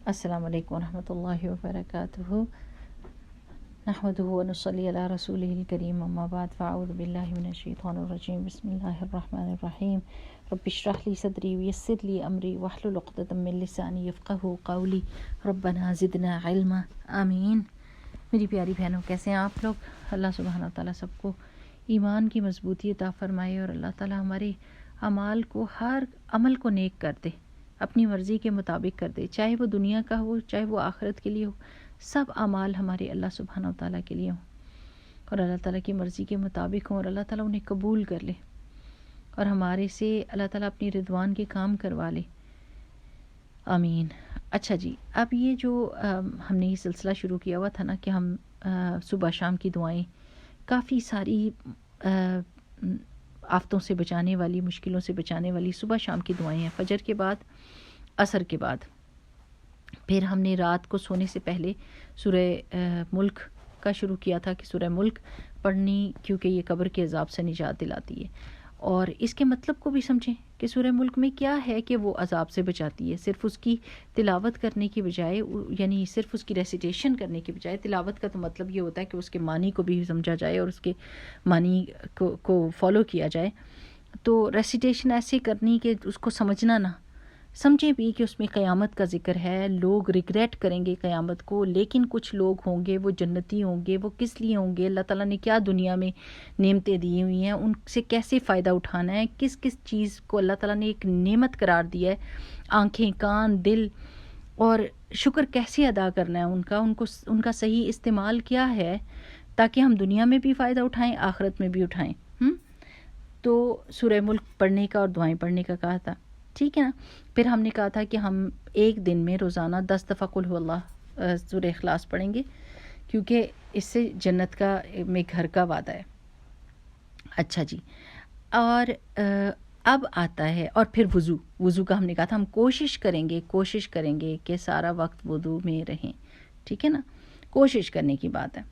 السلام علیکم ورحمۃ اللہ وبرکاتہ نحمده ونصلی علی رسولہ الکریم اما بعد فاعوذ باللہ من الشیطان الرجیم بسم اللہ الرحمن الرحیم رب اشرح لی صدری ویسر لی امری واحلل عقدۃ من لسانی یفقہوا قولی ربنا زدنا علما آمین۔ میری پیاری بہنوں، کیسے ہیں آپ لوگ؟ اللہ سبحانہ تعالیٰ سب کو ایمان کی مضبوطی عطا فرمائے اور اللہ تعالیٰ ہمارے اعمال کو، ہر عمل کو نیک کر دے، اپنی مرضی کے مطابق کر دے، چاہے وہ دنیا کا ہو چاہے وہ آخرت کے لیے ہو، سب اعمال ہمارے اللہ سبحانہ تعالیٰ کے لیے ہوں اور اللہ تعالیٰ کی مرضی کے مطابق ہوں اور اللہ تعالیٰ انہیں قبول کر لے اور ہمارے سے اللہ تعالیٰ اپنی رضوان کے کام کروا لے، آمین۔ اچھا جی، اب یہ جو ہم نے یہ سلسلہ شروع کیا ہوا تھا نا کہ ہم صبح شام کی دعائیں، کافی ساری آفتوں سے بچانے والی، مشکلوں سے بچانے والی صبح شام کی دعائیں ہیں، فجر کے بعد، عصر کے بعد۔ پھر ہم نے رات کو سونے سے پہلے سورہ ملک کا شروع کیا تھا کہ سورہ ملک پڑھنی، کیونکہ یہ قبر کے عذاب سے نجات دلاتی ہے، اور اس کے مطلب کو بھی سمجھیں کہ سورہ ملک میں کیا ہے کہ وہ عذاب سے بچاتی ہے۔ صرف اس کی تلاوت کرنے کی بجائے، یعنی صرف اس کی ریسیٹیشن کرنے کی بجائے، تلاوت کا تو مطلب یہ ہوتا ہے کہ اس کے معنی کو بھی سمجھا جائے اور اس کے معنی کو فالو کیا جائے، تو ریسیٹیشن ایسے کرنی کہ اس کو سمجھنا نہ سمجھیں بھی کہ اس میں قیامت کا ذکر ہے، لوگ ریگریٹ کریں گے قیامت کو، لیکن کچھ لوگ ہوں گے وہ جنتی ہوں گے، وہ کس لیے ہوں گے، اللہ تعالیٰ نے کیا دنیا میں نعمتیں دی ہوئی ہیں، ان سے کیسے فائدہ اٹھانا ہے، کس کس چیز کو اللہ تعالیٰ نے ایک نعمت قرار دیا ہے، آنکھیں، کان، دل، اور شکر کیسے ادا کرنا ہے ان کا صحیح استعمال کیا ہے تاکہ ہم دنیا میں بھی فائدہ اٹھائیں، آخرت میں بھی اٹھائیں۔ تو سورہ ملک پڑھنے کا اور دعائیں پڑھنے کا کہا تھا، ٹھیک ہے نا۔ پھر ہم نے کہا تھا کہ ہم ایک دن میں روزانہ 10 دفعہ قل هو اللہ سورہ اخلاص پڑھیں گے، کیونکہ اس سے جنت کا میں گھر کا وعدہ ہے۔ اچھا جی، اور اب آتا ہے، اور پھر وضو کا ہم نے کہا تھا ہم کوشش کریں گے کہ سارا وقت وضو میں رہیں، ٹھیک ہے نا، کوشش کرنے کی بات ہے۔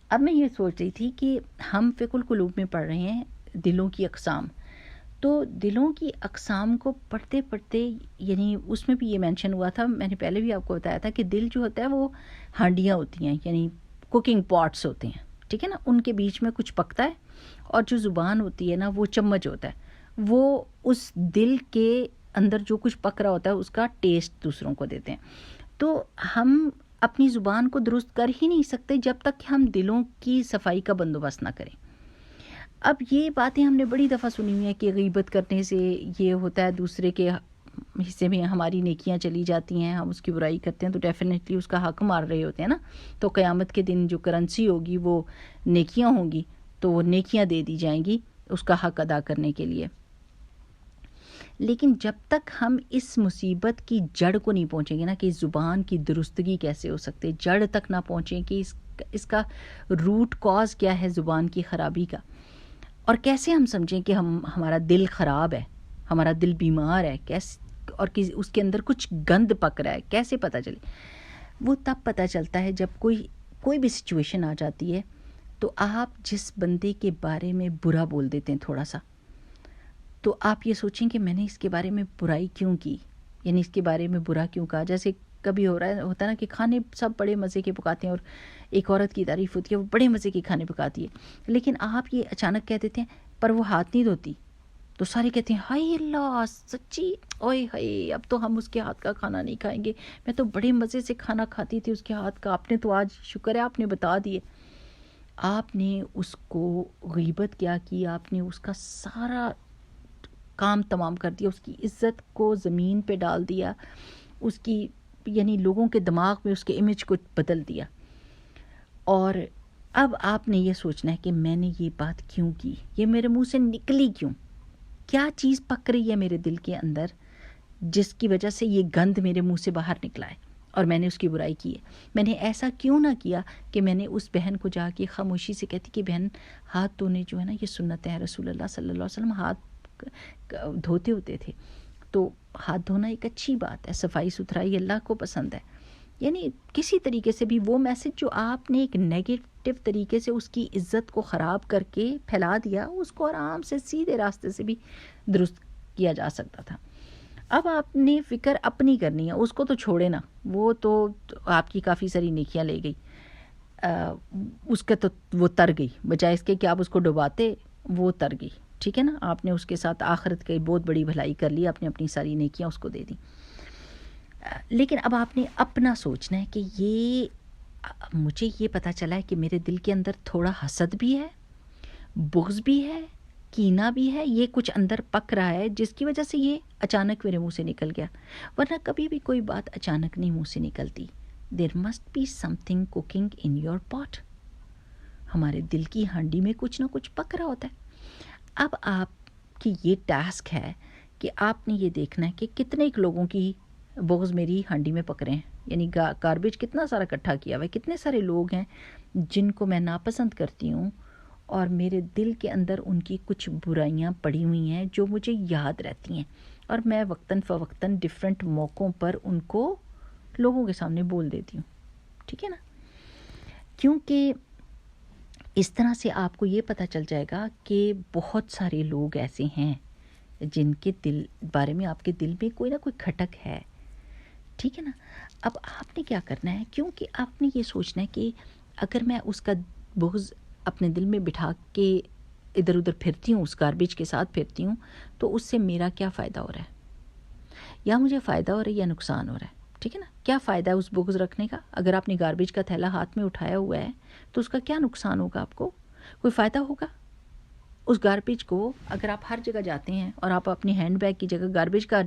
اب میں یہ سوچ رہی تھی کہ ہم فقہ القلوب میں پڑھ رہے ہیں دلوں کی اقسام، تو دلوں کی اقسام کو پڑھتے پڑھتے، یعنی اس میں بھی یہ مینشن ہوا تھا، میں نے پہلے بھی آپ کو بتایا تھا کہ دل جو ہوتا ہے وہ ہانڈیاں ہوتی ہیں، یعنی کوکنگ پاٹس ہوتے ہیں، ٹھیک ہے نا، ان کے بیچ میں کچھ پکتا ہے، اور جو زبان ہوتی ہے نا وہ چمچ ہوتا ہے، وہ اس دل کے اندر جو کچھ پک رہا ہوتا ہے اس کا ٹیسٹ دوسروں کو دیتے ہیں۔ تو ہم اپنی زبان کو درست کر ہی نہیں سکتے جب تک کہ ہم دلوں کی صفائی کا بندوبست نہ کریں۔ اب یہ باتیں ہم نے بڑی دفعہ سنی ہوئی ہیں کہ غیبت کرنے سے یہ ہوتا ہے، دوسرے کے حصے میں ہماری نیکیاں چلی جاتی ہیں، ہم اس کی برائی کرتے ہیں تو ڈیفینیٹلی اس کا حق مار رہے ہوتے ہیں نا، تو قیامت کے دن جو کرنسی ہوگی وہ نیکیاں ہوں گی، تو وہ نیکیاں دے دی جائیں گی اس کا حق ادا کرنے کے لیے۔ لیکن جب تک ہم اس مصیبت کی جڑ کو نہیں پہنچیں گے نا کہ زبان کی درستگی کیسے ہو سکتے، جڑ تک نہ پہنچیں کہ اس کا روٹ کاز کیا ہے زبان کی خرابی کا، اور کیسے ہم سمجھیں کہ ہمارا دل خراب ہے، ہمارا دل بیمار ہے، کیسے، اور اس کے اندر کچھ گند پک رہا ہے، کیسے پتہ چلے؟ وہ تب پتہ چلتا ہے جب کوئی بھی سچویشن آ جاتی ہے، تو آپ جس بندے کے بارے میں برا بول دیتے ہیں تھوڑا سا، تو آپ یہ سوچیں کہ میں نے اس کے بارے میں برائی کیوں کی، یعنی اس کے بارے میں برا کیوں کہا۔ جیسے کبھی ہوتا ہے نا کہ کھانے سب بڑے مزے کے پکاتے ہیں، اور ایک عورت کی تعریف ہوتی ہے، وہ بڑے مزے کے کھانے پکاتی ہے، لیکن آپ یہ اچانک کہہ دیتے ہیں پر وہ ہاتھ نہیں دھوتی، تو سارے کہتے ہیں ہائے اللہ، سچی، اوئے ہائے، اب تو ہم اس کے ہاتھ کا کھانا نہیں کھائیں گے، میں تو بڑے مزے سے کھانا کھاتی تھی اس کے ہاتھ کا، آپ نے تو آج شکر ہے آپ نے بتا دیے۔ آپ نے اس کو غیبت کیا کی، آپ نے اس کا سارا کام تمام کر دیا، اس کی عزت کو زمین پہ ڈال دیا، اس کی، یعنی لوگوں کے دماغ میں اس کے امیج کو بدل دیا۔ اور اب آپ نے یہ سوچنا ہے کہ میں نے یہ بات کیوں کی، یہ میرے منہ سے نکلی کیوں، کیا چیز پک رہی ہے میرے دل کے اندر جس کی وجہ سے یہ گند میرے منہ سے باہر نکلا ہے اور میں نے اس کی برائی کی ہے۔ میں نے ایسا کیوں نہ کیا کہ میں نے اس بہن کو جا کے خاموشی سے کہتی کہ بہن، ہاتھ دھونے جو ہے نا یہ سنت ہے، رسول اللہ صلی اللہ علیہ وسلم ہاتھ دھوتے ہوتے تھے، تو ہاتھ دھونا ایک اچھی بات ہے، صفائی ستھرائی اللہ کو پسند ہے۔ یعنی کسی طریقے سے بھی وہ میسج جو آپ نے ایک نیگیٹو طریقے سے اس کی عزت کو خراب کر کے پھیلا دیا، اس کو آرام سے سیدھے راستے سے بھی درست کیا جا سکتا تھا۔ اب آپ نے فکر اپنی کرنی ہے، اس کو تو چھوڑے نا، وہ تو آپ کی کافی ساری نیکیاں لے گئی، اس کا تو وہ تر گئی، بجائے اس کے کہ آپ اس کو ڈباتے، وہ تر گئی، ٹھیک ہے نا. آپ نے اس کے ساتھ آخرت کی بہت بڑی بھلائی کر لی، آپ نے اپنی ساری نیکیاں اس کو دے دیں. لیکن اب آپ نے اپنا سوچنا ہے کہ مجھے یہ پتہ چلا ہے کہ میرے دل کے اندر تھوڑا حسد بھی ہے، بغض بھی ہے، کینہ بھی ہے، یہ کچھ اندر پک رہا ہے جس کی وجہ سے یہ اچانک میرے منہ سے نکل گیا. ورنہ کبھی بھی کوئی بات اچانک نہیں منہ سے نکلتی. There must be something cooking in your pot. ہمارے دل کی ہانڈی میں کچھ نہ کچھ پک رہا ہوتا ہے. اب آپ کی یہ ٹاسک ہے کہ آپ نے یہ دیکھنا ہے کہ کتنے لوگوں کی بغض میری ہانڈی میں پک رہے ہیں، یعنی گاربیج کتنا سارا اکٹھا کیا ہوا ہے، کتنے سارے لوگ ہیں جن کو میں ناپسند کرتی ہوں اور میرے دل کے اندر ان کی کچھ برائیاں پڑی ہوئی ہیں جو مجھے یاد رہتی ہیں، اور میں وقتاً فوقتاً ڈیفرنٹ موقعوں پر ان کو لوگوں کے سامنے بول دیتی ہوں. ٹھیک ہے نا. کیونکہ اس طرح سے آپ کو یہ پتہ چل جائے گا کہ بہت سارے لوگ ایسے ہیں جن کے دل بارے میں آپ کے دل میں کوئی نہ کوئی کھٹک ہے. ٹھیک ہے نا. اب آپ نے کیا کرنا ہے، کیونکہ آپ نے یہ سوچنا ہے کہ اگر میں اس کا بغض اپنے دل میں بٹھا کے ادھر ادھر پھرتی ہوں، اس گاربیج کے ساتھ پھرتی ہوں، تو اس سے میرا کیا فائدہ ہو رہا ہے، یا مجھے فائدہ ہو رہا ہے یا نقصان ہو رہا ہے. ٹھیک ہے نا. کیا فائدہ ہے اس بغض رکھنے کا؟ اگر آپ نے گاربیج کا تھیلا ہاتھ میں اٹھایا ہوا ہے تو اس کا کیا نقصان ہوگا؟ آپ کو کوئی فائدہ ہوگا؟ اس گاربیج کو اگر آپ ہر جگہ جاتے ہیں اور آپ اپنی ہینڈ بیگ کی جگہ گاربیج کا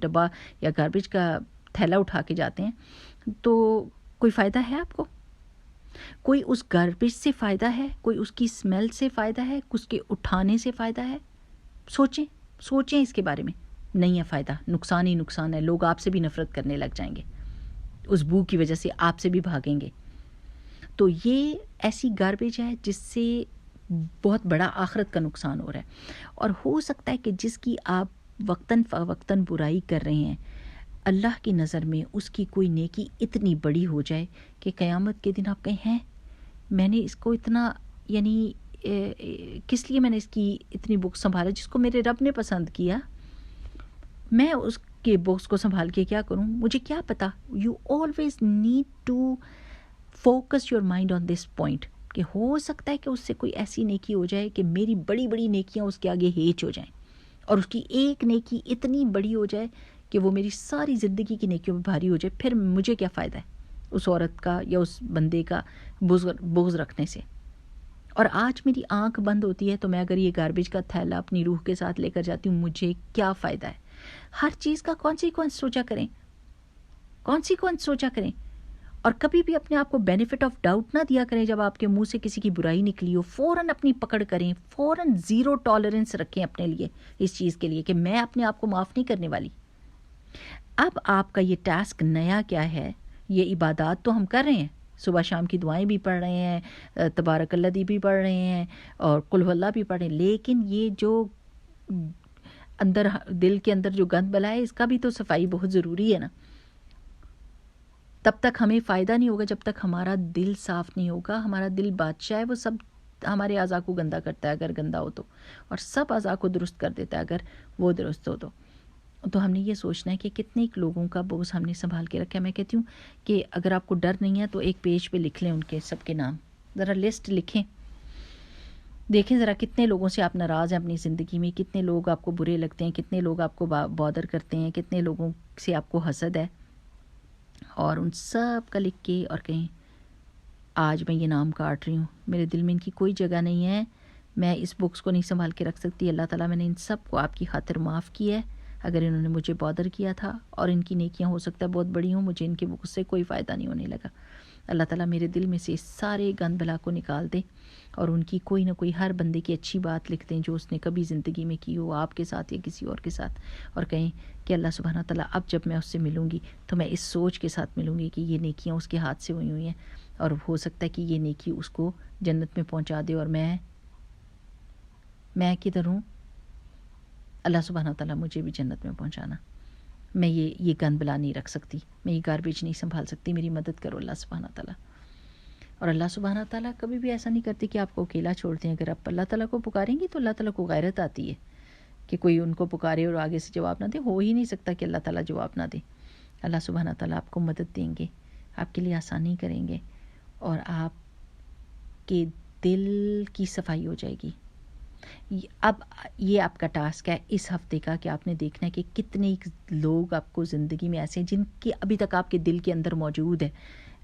ڈبہ یا گاربیج کا تھیلا اٹھا کے جاتے ہیں تو کوئی فائدہ ہے آپ کو؟ کوئی اس گاربیج سے فائدہ ہے؟ کوئی اس کی اسمیل سے فائدہ ہے؟ اس کے اٹھانے سے فائدہ ہے؟ سوچیں اس کے بارے میں. نہیں ہے فائدہ، نقصان ہی نقصان ہے. لوگ آپ سے بھی نفرت کرنے لگ جائیں گے، اس بو کی وجہ سے آپ سے بھی بھاگیں گے. تو یہ ایسی گاربیج ہے جس سے بہت بڑا آخرت کا نقصان ہو رہا ہے. اور ہو سکتا ہے کہ جس کی آپ وقتاً فوقتاً برائی کر رہے ہیں، اللہ کی نظر میں اس کی کوئی نیکی اتنی بڑی ہو جائے کہ قیامت کے دن آپ کہیں ہیں میں نے اس کو اتنا، یعنی کس لیے میں نے اس کی اتنی بغض سنبھالا، جس کو میرے رب نے پسند کیا، میں اس کے بغض کو سنبھال کے کیا کروں؟ مجھے کیا پتا. You always need to focus your mind on this point کہ ہو سکتا ہے کہ اس سے کوئی ایسی نیکی ہو جائے کہ میری بڑی بڑی نیکیاں اس کے آگے ہیچ ہو جائیں، اور اس کی ایک نیکی اتنی بڑی ہو جائے کہ وہ میری ساری زندگی کی نیکیوں میں بھاری ہو جائے. پھر مجھے کیا فائدہ ہے اس عورت کا یا اس بندے کا بغض رکھنے سے؟ اور آج میری آنکھ بند ہوتی ہے تو میں اگر یہ گاربیج کا تھیلا اپنی روح کے ساتھ لے کر جاتی ہوں، مجھے کیا فائدہ ہے؟ ہر چیز کا کانسیکوینس سوچا کریں. اور کبھی بھی اپنے آپ کو بینیفٹ آف ڈاؤٹ نہ دیا کریں. جب آپ کے منہ سے کسی کی برائی نکلی ہو، فوراً اپنی پکڑ کریں، فوراً زیرو ٹالرنس رکھیں اپنے لیے اس چیز کے لیے کہ میں اپنے آپ کو معاف نہیں کرنے والی. اب آپ کا یہ ٹاسک نیا کیا ہے؟ یہ عبادات تو ہم کر رہے ہیں، صبح شام کی دعائیں بھی پڑھ رہے ہیں، تبارک الذی بھی پڑھ رہے ہیں، اور قل هو اللہ بھی پڑھ رہے ہیں، لیکن یہ جو اندر دل کے اندر جو گند بلا ہے، اس کا بھی تو صفائی بہت ضروری ہے نا. تب تک ہمیں فائدہ نہیں ہوگا جب تک ہمارا دل صاف نہیں ہوگا. ہمارا دل بادشاہ ہے، وہ سب ہمارے اعضاء کو گندا کرتا ہے اگر گندا ہو تو، اور سب اعضاء کو درست کر دیتا ہے اگر وہ درست ہو تو ہم نے یہ سوچنا ہے کہ کتنے لوگوں کا بغض ہم نے سنبھال کے رکھا ہے. میں کہتی ہوں کہ اگر آپ کو ڈر نہیں ہے تو ایک پیج پہ لکھ لیں ان کے سب کے نام، ذرا لسٹ لکھیں، دیکھیں ذرا کتنے لوگوں سے آپ ناراض ہیں اپنی زندگی میں، کتنے لوگ آپ کو برے لگتے ہیں، کتنے لوگ آپ کو بادر کرتے ہیں، کتنے لوگوں سے آپ کو حسد ہے، اور ان سب کا لکھ کے اور کہیں آج میں یہ نام کاٹ رہی ہوں، میرے دل میں ان کی کوئی جگہ نہیں ہے، میں اس بکس کو نہیں سنبھال کے رکھ سکتی. اللہ تعالیٰ میں نے ان سب کو آپ کی خاطر معاف کیا ہے اگر انہوں نے مجھے بادر کیا تھا، اور ان کی نیکیاں ہو سکتا ہے بہت بڑی ہوں، مجھے ان کے بکس سے کوئی فائدہ نہیں ہونے لگا. اللہ تعالیٰ میرے دل میں سے سارے گند بلا کو نکال دے، اور ان کی کوئی نہ کوئی ہر بندے کی اچھی بات لکھ دیں جو اس نے کبھی زندگی میں کی ہو، آپ کے ساتھ یا کسی اور کے ساتھ، اور کہیں کہ اللہ سبحانہ تعالیٰ اب جب میں اس سے ملوں گی تو میں اس سوچ کے ساتھ ملوں گی کہ یہ نیکیاں اس کے ہاتھ سے ہوئی ہیں، اور ہو سکتا ہے کہ یہ نیکی اس کو جنت میں پہنچا دے، اور میں کدھر ہوں؟ اللہ سبحانہ تعالیٰ مجھے بھی جنت میں پہنچانا. میں یہ گند بلا نہیں رکھ سکتی، میں یہ گاربیج نہیں سنبھال سکتی، میری مدد کرو اللہ سبحانہ تعالیٰ. اور اللہ سبحانہ تعالیٰ کبھی بھی ایسا نہیں کرتے کہ آپ کو اکیلا چھوڑتے ہیں. اگر آپ اللہ تعالیٰ کو پکاریں گی تو اللہ تعالیٰ کو غیرت آتی ہے کہ کوئی ان کو پکارے اور آگے سے جواب نہ دے. ہو ہی نہیں سکتا کہ اللہ تعالیٰ جواب نہ دے. اللہ سبحانہ تعالیٰ آپ کو مدد دیں گے, آپ کے لیے آسانی کریں گے, اور آپ کے دل کی صفائی ہو جائے گی. اب یہ آپ کا ٹاسک ہے اس ہفتے کا کہ آپ نے دیکھنا ہے کہ کتنے لوگ آپ کو زندگی میں ایسے ہیں جن کی ابھی تک آپ کے دل کے اندر موجود ہے,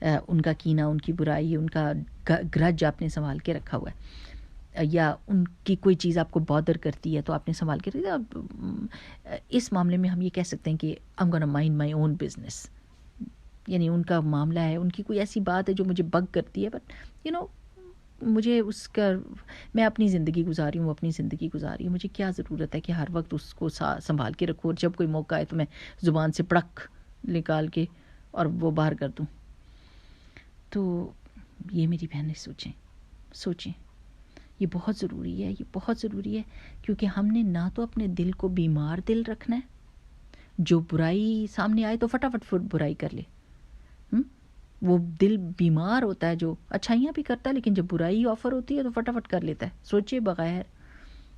ان کا کینہ, ان کی برائی, ان کا گرج آپ نے سنبھال کے رکھا ہوا ہے, یا ان کی کوئی چیز آپ کو بادر کرتی ہے تو آپ نے سنبھال کے رکھا. اب اس معاملے میں ہم یہ کہہ سکتے ہیں کہ I'm gonna mind my own business, یعنی ان کا معاملہ ہے, ان کی کوئی ایسی بات ہے جو مجھے بگ کرتی ہے, بٹ مجھے اس کا, میں اپنی زندگی گزاری ہوں, اپنی زندگی گزاری ہوں, مجھے کیا ضرورت ہے کہ ہر وقت اس کو سنبھال کے رکھوں, اور جب کوئی موقع آئے تو میں زبان سے پڑک نکال کے اور وہ باہر کر دوں. تو یہ میری بہنیں سوچیں, یہ بہت ضروری ہے, یہ بہت ضروری ہے, کیونکہ ہم نے نہ تو اپنے دل کو بیمار دل رکھنا ہے, جو برائی سامنے آئے تو فٹافٹ برائی کر لے. وہ دل بیمار ہوتا ہے جو اچھائیاں بھی کرتا ہے, لیکن جب برائی آفر ہوتی ہے تو فٹافٹ کر لیتا ہے سوچے بغیر.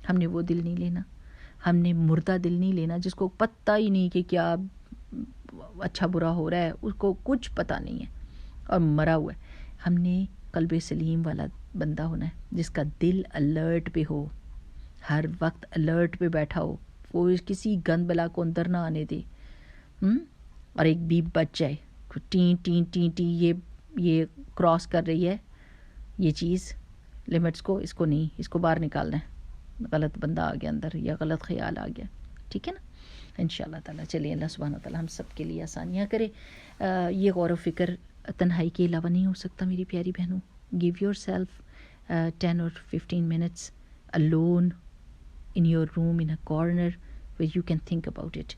ہم نے وہ دل نہیں لینا, ہم نے مردہ دل نہیں لینا جس کو پتہ ہی نہیں کہ کیا اچھا برا ہو رہا ہے, اس کو کچھ پتہ نہیں ہے اور مرا ہوا ہے. ہم نے قلب سلیم والا بندہ ہونا ہے جس کا دل الرٹ پہ ہو, ہر وقت الرٹ پہ بیٹھا ہو, وہ کسی گند بلا کو اندر نہ آنے دے, اور ایک بیپ بچ جائے, ٹیں ٹیں ٹیں ٹیں یہ کراس کر رہی ہے یہ چیز لمٹس کو, اس کو نہیں, اس کو باہر نکالنا ہے, غلط بندہ آ گیا اندر یا غلط خیال آ گیا. ٹھیک ہے نا, انشاءاللہ تعالیٰ. چلیے اللہ سبحانہ تعالیٰ ہم سب کے لیے آسانیاں کرے. یہ غور و فکر تنہائی کے علاوہ نہیں ہو سکتا میری پیاری بہنوں. Give your self 10 or 15 minutes alone in your room in a corner where you can think about it,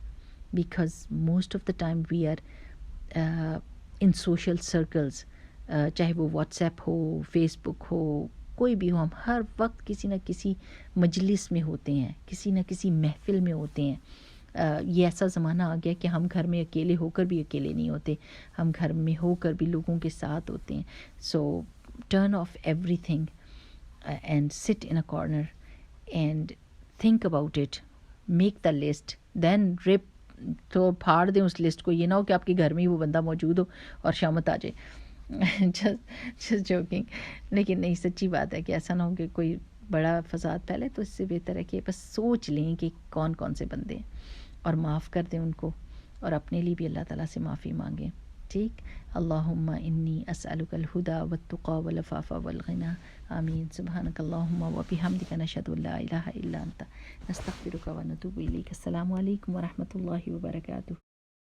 because most of the time we are in social circles, چاہے وہ واٹس ایپ ہو, فیس بک ہو, کوئی بھی ہو, ہم ہر وقت کسی نہ کسی مجلس میں ہوتے ہیں, کسی نہ کسی محفل میں ہوتے ہیں. یہ ایسا زمانہ آ گیا کہ ہم گھر میں اکیلے ہو کر بھی اکیلے نہیں ہوتے, ہم گھر میں ہو کر بھی لوگوں کے ساتھ ہوتے ہیں. So turn off everything and sit in a corner and think about it, make the list, then rip تو پھاڑ دیں اس لسٹ کو. یہ نہ ہو کہ آپ کے گھر میں ہی وہ بندہ موجود ہو اور شامت آ جائے. جسٹ جوکنگ, لیکن نہیں, سچی بات ہے کہ ایسا نہ ہو کہ کوئی بڑا فساد پھیلے. تو اس سے بہتر ہے کہ بس سوچ لیں کہ کون کون سے بندے ہیں اور معاف کر دیں ان کو, اور اپنے لیے بھی اللہ تعالیٰ سے معافی مانگیں. ٹھیک, اللہم انی اسألک الہدی والتقی والعفاف والغنی, آمین. سبحانک اللہم وبحمدک, نشہد ان لا الہ الا انت, نستغفرک ونتوب الیک. السلام علیکم ورحمۃ اللہ وبرکاتہ.